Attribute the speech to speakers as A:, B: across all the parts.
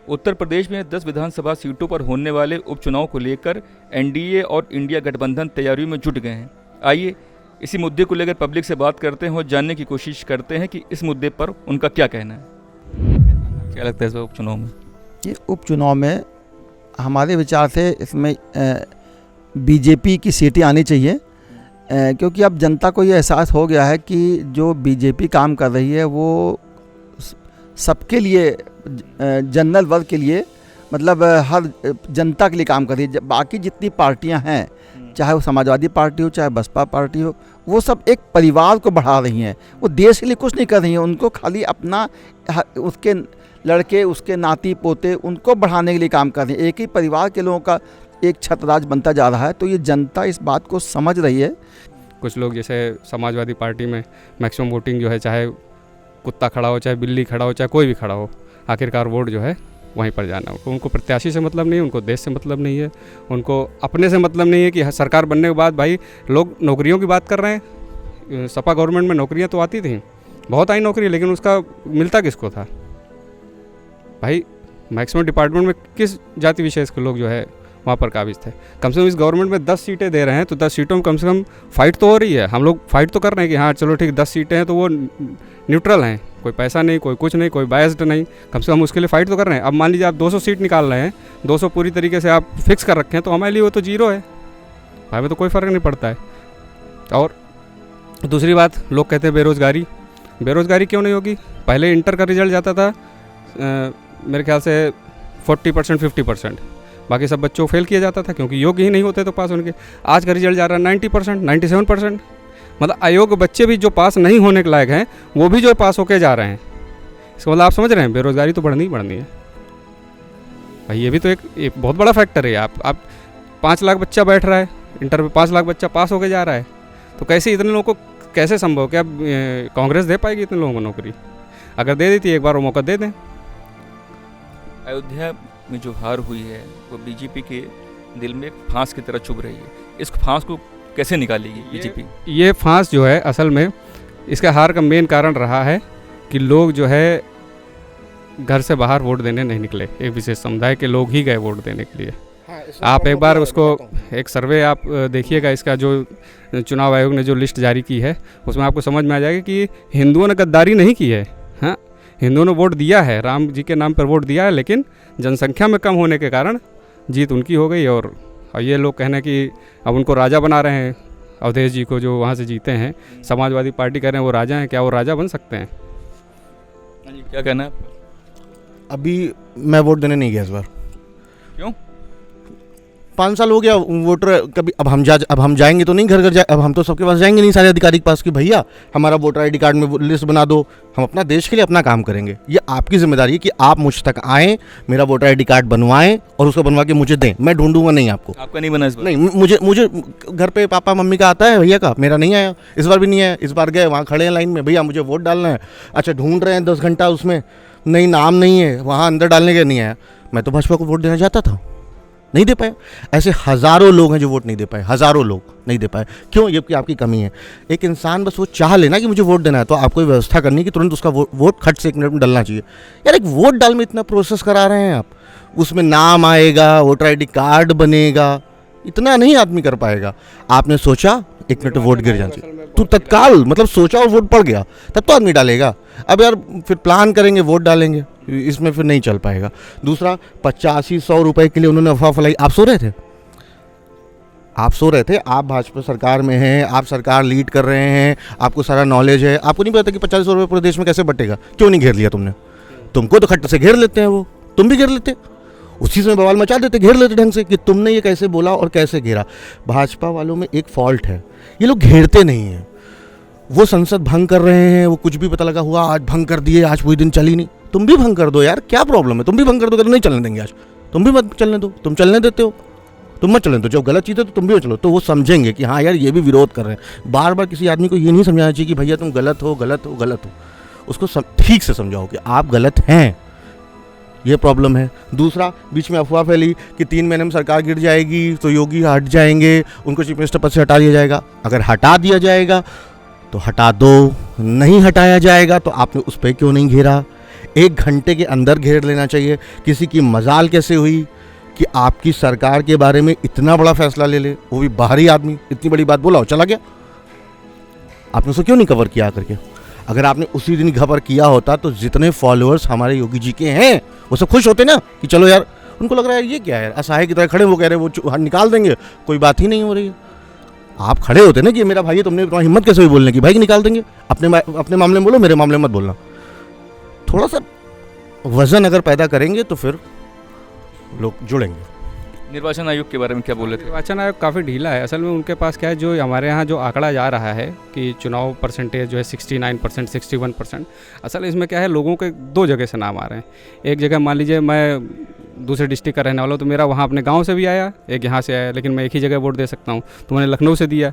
A: उत्तर प्रदेश में 10 विधानसभा सीटों पर होने वाले उपचुनाव को लेकर एनडीए और इंडिया गठबंधन तैयारियों में जुट गए हैं। आइए इसी मुद्दे को लेकर पब्लिक से बात करते हैं और जानने की कोशिश करते हैं कि इस मुद्दे पर उनका क्या कहना है। क्या लगता है इस उपचुनाव में?
B: ये उपचुनाव में हमारे विचार से इसमें बीजेपी की सीटें आनी चाहिए, क्योंकि अब जनता को ये एहसास हो गया है कि जो बीजेपी काम कर रही है वो सबके लिए, जनरल वर्ग के लिए, मतलब हर जनता के लिए काम कर रही है। बाकी जितनी पार्टियां हैं, चाहे वो समाजवादी पार्टी हो चाहे बसपा पार्टी हो, वो सब एक परिवार को बढ़ा रही हैं। वो देश के लिए कुछ नहीं कर रही हैं, उनको खाली अपना, उसके लड़के, उसके नाती पोते, उनको बढ़ाने के लिए काम कर रही हैं। एक ही परिवार के लोगों का एक छत्रराज बनता जा रहा है। तो ये जनता इस बात को समझ रही है।
C: कुछ लोग जैसे समाजवादी पार्टी में मैक्सिमम वोटिंग जो है, चाहे कुत्ता खड़ा हो चाहे बिल्ली खड़ा हो चाहे कोई भी खड़ा हो, आखिरकार वोट जो है वहीं पर जाना है। उनको प्रत्याशी से मतलब नहीं है, उनको देश से मतलब नहीं है, उनको अपने से मतलब नहीं है कि सरकार बनने के बाद भाई लोग नौकरियों की बात कर रहे हैं। सपा गवर्नमेंट में नौकरियां तो आती थी, बहुत आई नौकरी, लेकिन उसका मिलता किसको था भाई? मैक्सिमम डिपार्टमेंट में किस जाति विशेष के लोग जो है वहाँ पर काबिज थे। कम से कम इस गवर्नमेंट में 10 सीटें दे रहे हैं तो 10 सीटों में कम से कम फाइट तो हो रही है। हम लोग फाइट तो कर रहे हैं कि हाँ चलो ठीक 10 सीटें हैं तो वो न्यूट्रल हैं, कोई पैसा नहीं, कोई कुछ नहीं, कोई बायस्ड नहीं, कम से कम उसके लिए फ़ाइट तो कर रहे हैं। अब मान लीजिए आप 200 सीट निकाल रहे हैं, 200 पूरी तरीके से आप फिक्स कर रखे हैं, तो हमारे लिए वो तो जीरो है, हमें तो कोई फ़र्क नहीं पड़ता है। और दूसरी बात, लोग कहते हैं बेरोज़गारी क्यों नहीं होगी? पहले इंटर का रिजल्ट जाता था मेरे ख्याल से 40% 50%, बाकी सब बच्चों को फेल किया जाता था क्योंकि योग्य ही नहीं होते तो पास होने के। आज का रिजल्ट जा रहा है 90%, 97%, मतलब अयोग्य बच्चे भी जो पास नहीं होने के लायक हैं वो भी जो पास होके जा रहे हैं। इसका मतलब आप समझ रहे हैं बेरोज़गारी तो बढ़नी ही बढ़नी है भाई। ये भी तो एक बहुत बड़ा फैक्टर है। आप 5 लाख बच्चा बैठ रहा है इंटर में, 5 लाख बच्चा पास होके जा रहा है, तो कैसे इतने लोगों को कैसे संभव? क्या कांग्रेस दे पाएगी इतने लोगों को नौकरी? अगर दे देती है एक बार वो मौका दे दें।
A: अयोध्या में जो हार हुई है वो बीजेपी के दिल में फांस की तरह चुभ रही है। इस फांस को कैसे निकालेगी बीजेपी?
C: ये फांस जो है असल में इसका हार का मेन कारण रहा है कि लोग जो है घर से बाहर वोट देने नहीं निकले। एक विशेष समुदाय के लोग ही गए वोट देने के लिए। आप एक बार उसको एक सर्वे आप देखिएगा, इसका जो चुनाव आयोग ने जो लिस्ट जारी की है उसमें आपको समझ में आ जाएगा कि हिंदुओं ने गद्दारी नहीं की है। हाँ, हिंदुओं ने वोट दिया है, राम जी के नाम पर वोट दिया है, लेकिन जनसंख्या में कम होने के कारण जीत उनकी हो गई। और ये लोग कहने कि अब उनको राजा बना रहे हैं, अवधेश जी को जो वहाँ से जीते हैं, समाजवादी पार्टी कह रहे हैं वो राजा हैं। क्या वो राजा बन सकते हैं?
A: क्या कहना है?
D: अभी मैं वोट देने नहीं गया इस बार।
A: क्यों?
D: 5 साल हो गया वोटर कभी। अब हम जाएंगे तो नहीं घर घर जाए, अब हम तो सबके पास जाएंगे नहीं, सारे अधिकारी के पास कि भैया हमारा वोटर आईडी कार्ड में लिस्ट बना दो। हम अपना देश के लिए अपना काम करेंगे। ये आपकी जिम्मेदारी है कि आप मुझ तक आएँ, मेरा वोटर आईडी कार्ड बनवाएं और उसको बनवा के मुझे दें। मैं ढूंढूंगा नहीं आपको।
A: आपका नहीं बना इस बार?
D: नहीं, मुझे घर पे पापा मम्मी का आता है, भैया का, मेरा नहीं आया। इस बार भी नहीं आया। इस बार गए, वहाँ खड़े हैं लाइन में, भैया मुझे वोट डालना है। अच्छा, ढूंढ रहे हैं 10 घंटा, उसमें नहीं नाम नहीं है, वहाँ अंदर डालने के नहीं आया। मैं तो भाजपा को वोट देना चाहता था, नहीं दे पाए। ऐसे हज़ारों लोग हैं जो वोट नहीं दे पाए, हज़ारों लोग नहीं दे पाए। क्यों? ये कि आपकी कमी है। एक इंसान बस वो चाह लेना कि मुझे वोट देना है, तो आपको व्यवस्था करनी है कि तुरंत उसका वोट खट से 1 मिनट में डलना चाहिए। यार, एक वोट डाल में इतना प्रोसेस करा रहे हैं आप, उसमें नाम आएगा, वोटर आईडी कार्ड बनेगा, इतना नहीं आदमी कर पाएगा। आपने सोचा 1 मिनट वोट गिर जाना चाहिए तो तत्काल मतलब सोचा और वोट पड़ गया, तब तो आदमी डालेगा। अब यार फिर प्लान करेंगे वोट डालेंगे, इसमें फिर नहीं चल पाएगा। दूसरा, 85-100 रुपए के लिए उन्होंने अफवाह फैलाई। आप सो रहे थे, आप भाजपा सरकार में हैं, आप सरकार लीड कर रहे हैं, आपको सारा नॉलेज है। आपको नहीं पता कि 85 रुपये पूरे देश में कैसे बटेगा? क्यों नहीं घेर लिया तुमने? तुमको तो खट्ट से घेर लेते हैं वो, तुम भी घेर लेते, उसी से बवाल मचा देते, घेर लेते ढंग से कि तुमने ये कैसे बोला और कैसे घेरा। भाजपा वालों में एक फॉल्ट है, ये लोग घेरते नहीं हैं। वो संसद भंग कर रहे हैं, वो कुछ भी पता लगा हुआ आज भंग कर दिए, आज पूरी दिन चली नहीं। तुम भी भंग कर दो यार, क्या प्रॉब्लम है? तुम भी भंग कर दो, नहीं चलने देंगे आज, तुम भी मत चलने दो। तुम चलने देते हो, तुम मत चलने दो। जब गलत चीज़ है तो तुम भी चलो, तो वो समझेंगे कि हाँ यार ये भी विरोध कर रहे हैं। बार बार किसी आदमी को ये नहीं समझाना चाहिए कि भैया तुम गलत हो। उसको ठीक से समझाओ कि आप गलत हैं, ये प्रॉब्लम है। दूसरा, बीच में अफवाह फैली कि 3 महीने में सरकार गिर जाएगी तो योगी हट जाएंगे, उनको चीफ मिनिस्टर पद से हटा दिया जाएगा। अगर हटा दिया जाएगा तो हटा दो, नहीं हटाया जाएगा तो आपने उस पर क्यों नहीं घेरा? 1 घंटे के अंदर घेर लेना चाहिए। किसी की मजाल कैसे हुई कि आपकी सरकार के बारे में इतना बड़ा फैसला ले ले, वो भी बाहरी आदमी, इतनी बड़ी बात बोला और चला गया। आपने उसे क्यों नहीं कवर किया करके? अगर आपने उसी दिन खबर किया होता तो जितने फॉलोअर्स हमारे योगी जी के हैं वो सब खुश होते ना कि चलो यार, उनको लग रहा है ये क्या है, असहाय की तरह खड़े, वो कह रहे हैं वो निकाल देंगे, कोई बात ही नहीं हो रही है। आप खड़े होते ना कि ये मेरा भाई है, तुमने तुम्हारी हिम्मत कैसे हुई बोलने की भाई कि निकाल देंगे? अपने मामले में बोलो, मेरे मामले में मत बोलना। थोड़ा सा वजन अगर पैदा करेंगे तो फिर लोग जुड़ेंगे।
A: निर्वाचन आयोग के बारे में क्या बोले थे?
C: निर्वाचन आयोग काफ़ी ढीला है। असल में उनके पास क्या है, जो हमारे यहाँ जो आंकड़ा जा रहा है कि चुनाव परसेंटेज जो है 69%, 61%, असल इसमें क्या है, लोगों के 2 जगह से नाम आ रहे हैं। एक जगह मान लीजिए मैं दूसरे डिस्ट्रिक्ट का रहने वाला हूँ, तो मेरा वहाँ अपने गाँव से भी आया, एक यहाँ से आया, लेकिन मैं एक ही जगह वोट दे सकता हूँ, तो मैंने लखनऊ से दिया।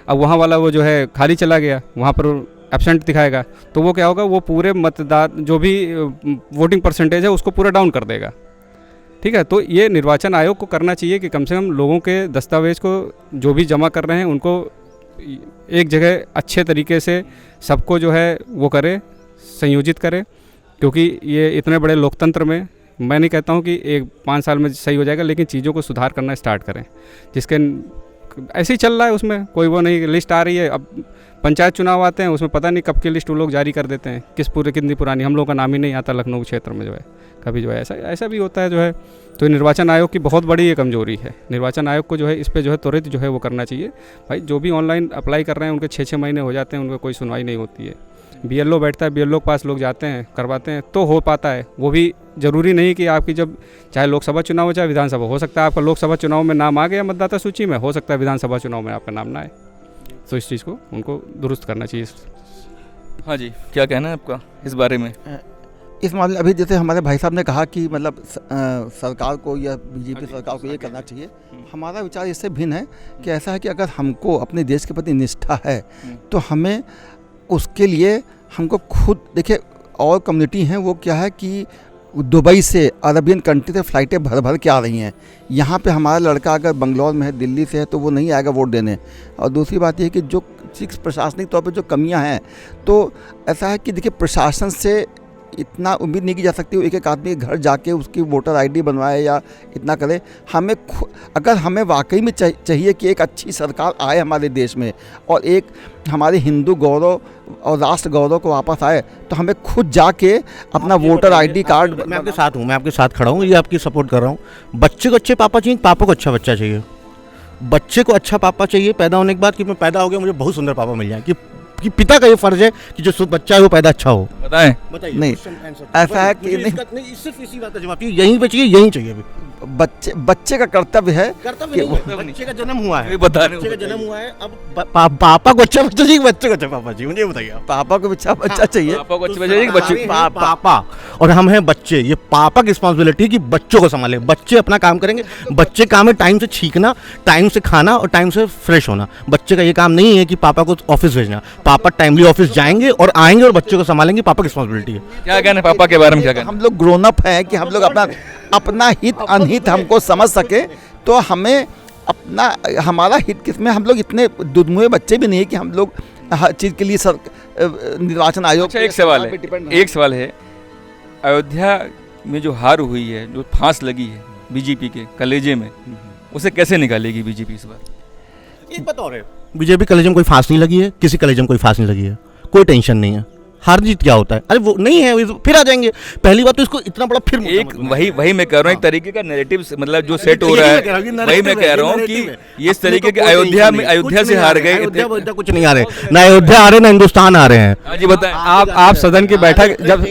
C: अब वहाँ वाला वो जो है खाली चला गया, वहाँ पर एब्सेंट दिखाएगा, तो वो क्या होगा, वो पूरे मतदान जो भी वोटिंग परसेंटेज है उसको पूरा डाउन कर देगा। ठीक है, तो ये निर्वाचन आयोग को करना चाहिए कि कम से कम लोगों के दस्तावेज को जो भी जमा कर रहे हैं उनको एक जगह अच्छे तरीके से सबको जो है वो करे, संयोजित करे, क्योंकि ये इतने बड़े लोकतंत्र में मैं नहीं कहता हूँ कि 1-5 साल में सही हो जाएगा, लेकिन चीज़ों को सुधार करना स्टार्ट करें। जिसके ऐसे ही चल रहा है, उसमें कोई वो नहीं, लिस्ट आ रही है, अब पंचायत चुनाव आते हैं, उसमें पता नहीं कब की लिस्ट वो लोग जारी कर देते हैं, कितनी पुरानी, हम लोग का नाम ही नहीं आता लखनऊ क्षेत्र में जो है, कभी जो है ऐसा भी होता है जो है। तो निर्वाचन आयोग की बहुत बड़ी ये कमजोरी है। निर्वाचन आयोग को जो है इस पे जो है त्वरित जो है वो करना चाहिए। भाई जो भी ऑनलाइन अप्लाई कर रहे हैं उनके 6-6 महीने हो जाते हैं, उनका कोई सुनवाई नहीं होती है। BLO बैठता है, BLO के पास लोग जाते हैं, करवाते हैं तो हो पाता है। वो भी ज़रूरी नहीं कि आपकी जब चाहे लोकसभा चुनाव हो चाहे विधानसभा, हो सकता है आपका लोकसभा चुनाव में नाम आ गया मतदाता सूची में, हो सकता है विधानसभा चुनाव में आपका नाम ना आए। तो इस चीज़ को उनको दुरुस्त करना चाहिए।
A: हाँ जी, क्या कहना है आपका इस बारे में?
B: इस मामले अभी जैसे हमारे भाई साहब ने कहा कि मतलब सरकार को या बीजेपी सरकार को ये करना चाहिए, हमारा विचार इससे भिन्न है कि ऐसा है कि अगर हमको अपने देश के प्रति निष्ठा है तो हमें उसके लिए हमको खुद, देखिए और कम्युनिटी हैं वो क्या है कि दुबई से, अरबियन कंट्री से फ़्लाइटें भर भर के आ रही हैं। यहाँ पे हमारा लड़का अगर बंगलौर में है, दिल्ली से है, तो वो नहीं आएगा वोट देने। और दूसरी बात ये है कि जो प्रशासनिक तौर पे जो कमियां हैं, तो ऐसा है कि देखिए प्रशासन से इतना उम्मीद नहीं की जा सकती एक आदमी के घर जाके उसकी वोटर ID बनवाए या इतना करे। हमें अगर हमें वाकई में चाहिए कि एक अच्छी सरकार आए हमारे देश में और एक हमारे हिंदू गौरव और राष्ट्र गौरव को वापस आए, तो हमें खुद जाके अपना वोटर ID कार्ड।
D: मैं आपके साथ हूँ, मैं आपके साथ खड़ा हूँ, ये आपकी सपोर्ट कर रहा हूँ। बच्चे को अच्छे पापा चाहिए, पापा को अच्छा बच्चा चाहिए। बच्चे को अच्छा पापा चाहिए पैदा होने के बाद, कि मैं पैदा हो गया मुझे बहुत सुंदर पापा मिल जाए, कि पिता का ये फर्ज है कि जो बच्चा है वो पैदा अच्छा हो।
A: बताएं?
D: बताइए।
B: नहीं, ऐसा है कि
D: नहीं, सिर्फ इसी बात का जवाब यहीं पे चाहिए, यहीं चाहिए। अभी
B: बच्चे का कर्तव्य है,
D: बच्चे का जन्म हुआ है,
A: बता रहे
D: बच्चे का जन्म हुआ है, अब पापा को अच्छा बच्चा चाहिए, बच्चे को अच्छा पापा चाहिए, मुझे बताइए।
B: पापा को अच्छा बच्चा चाहिए,
A: पापा को अच्छा चाहिए कि बच्चे?
D: पापा और हम हैं बच्चे, ये पापा की रिस्पॉन्सिबिलिटी है कि बच्चों को संभाले। बच्चे अपना काम करेंगे, बच्चे काम है टाइम से छींकना, टाइम से खाना और टाइम से फ्रेश होना। बच्चे का ये काम नहीं है कि पापा को ऑफिस भेजना। पापा टाइमली ऑफिस जाएंगे और आएंगे और बच्चे को संभालेंगे, पापा की रिस्पॉन्सिबिलिटी है।
A: क्या कहना है पापा के बारे में? क्या कहना?
B: हम लोग ग्रोन अप हैं कि हम लोग अपना हित अनहित हमको समझ सके, तो हमें अपना हमारा हित किसमें, हम लोग इतने दुधमुए बच्चे भी नहीं है कि हम लोग हर चीज़ के लिए निर्वाचन आयोग।
A: अच्छा, एक सवाल है, अयोध्या में जो हार हुई है, जो फांस लगी है बीजेपी के कलेजे में, उसे कैसे निकालेगी बीजेपी इस बार?
D: एक बात और है, बीजेपी कलेजे में कोई फांस नहीं लगी है, किसी कलेजे में कोई फांस नहीं लगी है, कोई टेंशन नहीं है। हार जीत क्या होता है? अरे वो नहीं है, फिर आ जाएंगे। पहली बात तो इसको इतना बड़ा फिर
A: एक वही मैं कह रहा हूँ, एक तरीके का नैरेटिव मतलब जो सेट हो रहा है, वही मैं कह रहा हूँ कि ये इस तरीके के अयोध्या से हार गए।
D: अयोध्या कुछ नहीं आ रहे, ना अयोध्या आ रहे ना हिंदुस्तान आ रहे हैं।
A: हाँ जी बताएं।
C: आप सदन की बैठक जब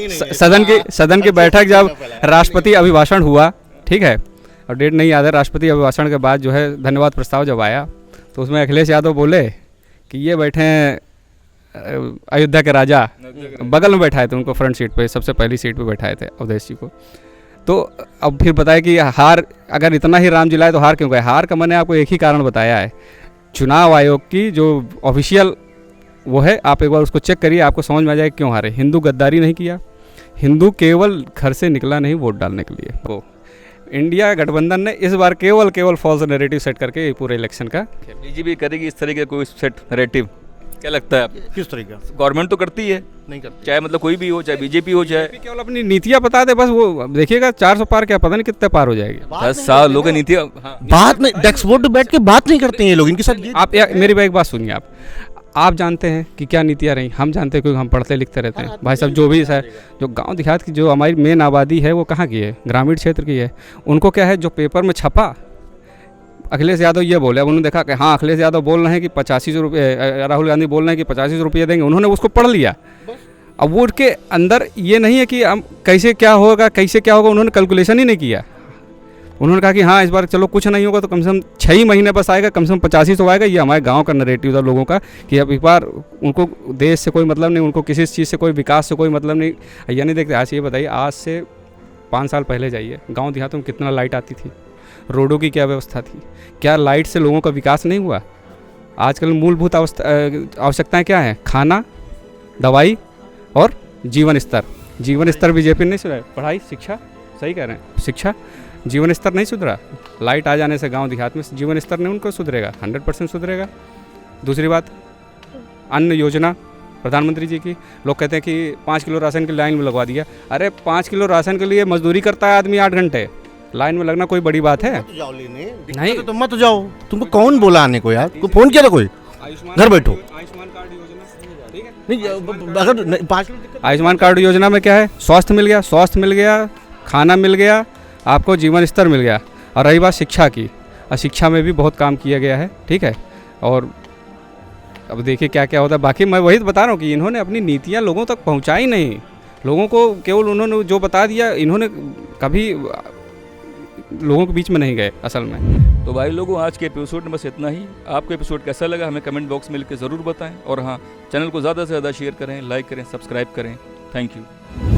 C: सदन की बैठक जब राष्ट्रपति अभिभाषण हुआ, ठीक है, और डेट नहीं याद है, राष्ट्रपति अभिभाषण के बाद जो है धन्यवाद प्रस्ताव जब आया, तो उसमें अखिलेश यादव बोले कि ये बैठे हैं अयोध्या के राजा, बगल में बैठाए थे उनको, फ्रंट सीट पे, सबसे पहली सीट पे बैठाए थे अवधेश जी को। तो अब फिर बताया कि हार, अगर इतना ही राम जिलाए तो हार क्यों गए? हार का मैंने आपको एक ही कारण बताया है, चुनाव आयोग की जो ऑफिशियल वो है, आप एक बार उसको चेक करिए, आपको समझ में आ जाए क्यों हारे। हिंदू गद्दारी नहीं किया, हिंदू केवल घर से निकला नहीं वोट डालने के लिए। वो इंडिया गठबंधन ने इस बार केवल फॉल्स नैरेटिव सेट करके पूरे इलेक्शन का
A: बीजेपी करेगी इस तरीके कोई सेट नैरेटिव? क्या लगता है आपको?
D: किस तरीका?
A: गवर्नमेंट तो करती है,
D: नहीं करते।
A: चाहे मतलब कोई भी हो, चाहे बीजेपी हो, चाहे
C: केवल अपनी नीतियाँ बता दे बस, वो देखिएगा 400 पार क्या पता नहीं कितने पार हो जाएगी।
A: 10 साल लोग नीति। हाँ,
D: बात नहीं, डेस्क बोर्ड पे बैठ के बात नहीं करते हैं ये लोग, इनके साथ ये
C: आप मेरी एक बात सुनिए, आप जानते हैं कि क्या नीतियाँ रही, हम जानते हैं क्योंकि हम पढ़ते लिखते रहते हैं भाई साहब। जो भी है, जो गांव देहात की जो हमारी मेन आबादी है वो कहाँ की है, ग्रामीण क्षेत्र की है। उनको क्या है, जो पेपर में छपा अखिलेश यादव ये बोले, अब उन्होंने देखा कि हाँ अखिलेश यादव बोल रहे हैं कि 8500 रुपये, राहुल गांधी बोल रहे हैं कि 8500 रुपये देंगे, उन्होंने उसको पढ़ लिया। अब वो उनके अंदर ये नहीं है कि हम कैसे क्या होगा, उन्होंने कैलकुलेशन ही नहीं किया। उन्होंने कहा कि हाँ इस बार चलो कुछ नहीं होगा तो कम से कम 6 ही महीने बस आएगा, कम से कम 8500 आएगा। ये हमारे गांव का नरेटिव था लोगों का कि अब इस बार उनको देश से कोई मतलब नहीं, उनको किसी चीज़ से कोई विकास से कोई मतलब नहीं। या नहीं देखते। आज ये बताइए, आज से 5 साल पहले जाइए, गाँव देहातों में कितना लाइट आती थी, रोडों की क्या व्यवस्था थी, क्या लाइट से लोगों का विकास नहीं हुआ? आजकल मूलभूत आवश्यकताएँ क्या हैं? खाना, दवाई और जीवन स्तर। जीवन स्तर बीजेपी ने नहीं सुधारा। पढ़ाई, शिक्षा, सही कह रहे हैं, शिक्षा, जीवन स्तर नहीं सुधरा। लाइट आ जाने से गांव देहात में जीवन स्तर नहीं उनको सुधरेगा, 100% सुधरेगा। दूसरी बात, अन्न योजना प्रधानमंत्री जी की, लोग कहते हैं कि 5 किलो राशन की लाइन में लगवा दिया। अरे 5 किलो राशन के लिए मजदूरी करता है आदमी 8 घंटे, लाइन में लगना कोई बड़ी बात है?
D: मत जाओ लेने,
C: नहीं।
D: तो तुम मत जाओ। तुमको कौन बोला आने को यार? को फोन किया था कोई? घर बैठो।
C: आयुष्मान कार्ड योजना, ठीक है?
D: नहीं, अगर 5
C: आयुष्मान कार्ड योजना में क्या है, स्वास्थ्य मिल गया, खाना मिल गया, आपको जीवन स्तर मिल गया। और रही बात शिक्षा की, और शिक्षा में भी बहुत काम किया गया है, ठीक है। और अब देखिए क्या क्या होता है। बाकी मैं वही तो बता रहा हूँ कि इन्होंने अपनी नीतियाँ लोगों तक पहुँचाई नहीं, लोगों को केवल उन्होंने जो बता दिया, इन्होंने कभी लोगों के बीच में नहीं गए असल में।
A: तो भाई लोगों, आज के एपिसोड में बस इतना ही। आपको एपिसोड कैसा लगा हमें कमेंट बॉक्स में लिख के ज़रूर बताएं। और हाँ, चैनल को ज़्यादा से ज़्यादा शेयर करें, लाइक करें, सब्सक्राइब करें। Thank you.